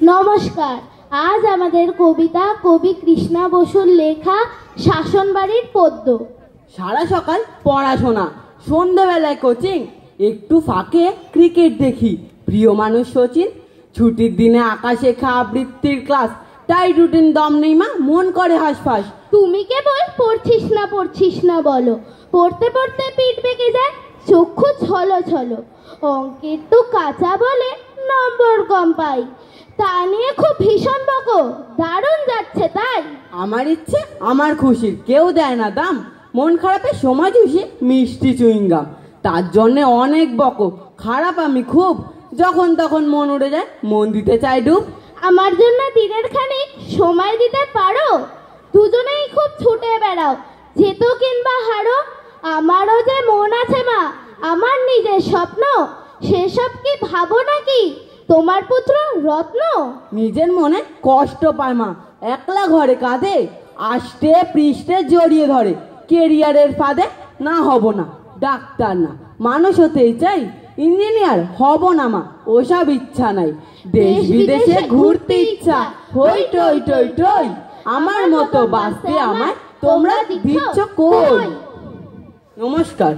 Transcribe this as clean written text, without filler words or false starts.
নমস্কার। আজ আমাদের কবিতা কবি কৃষ্ণা বসুর লেখা শাসনবাড়ির পদ্য। সারা সকাল পড়াশোনা, সন্ধ্যাবেলায় কোচিং, একটু ফাঁকে ক্রিকেট দেখি। প্রিয় মানুষ সচিন, ছুটির দিনে আঁকা শেখা আবৃত্তির ক্লাস। তাই রুটিন দম নেই মা, মন করে হাঁসফাঁস। তুমি কেবল পড়ছিস না বলো, পড়তে পড়তে পিঠ বেঁকে যায়, চক্ষু ছলো ছলো। অঙ্কের তো কাঁচা বলে নম্বর কম পাই, তা নিয়ে খুব ভীষণ বকো, দারুণ যাচ্ছে তাই। আমার ইচ্ছে আমার খুশির, কেউ দেয় না দাম। মন খারাপের সময় খুশি মিষ্টি চুইংগাম, তার জন্যে অনেক বকো। খারাপ আমি খুব, যখন তখন মন উড়ে যায়, মন দিতে চাই ডুব। আমার জন্য দিনের খানিক সময় দিতে পারো? দুজনেই খুব ছুটে বেড়াও, যেত কিংবা হারো। আমারও যে মন আছে মা, আমার নিজের স্বপ্ন, সেসব কি ভাবো নাকি তোমার পুত্র রত্ন? নিজের মনে কষ্ট পায় মা, একলা ঘরে কাঁদে, আষ্টে পৃষ্ঠে জড়িয়ে ধরে। কেরিয়ারের ফাঁদে না হব না ডাক্তার, না মানুষ হতেই চাই, ইঞ্জিনিয়ার হব না মা, ওসব ইচ্ছা নাই। দেশ বিদেশে ঘুরতে ইচ্ছা, হই টই টই টই। আমার মতো বাঁচতে আমায় তোমরা দিচ্ছ কই? নমস্কার।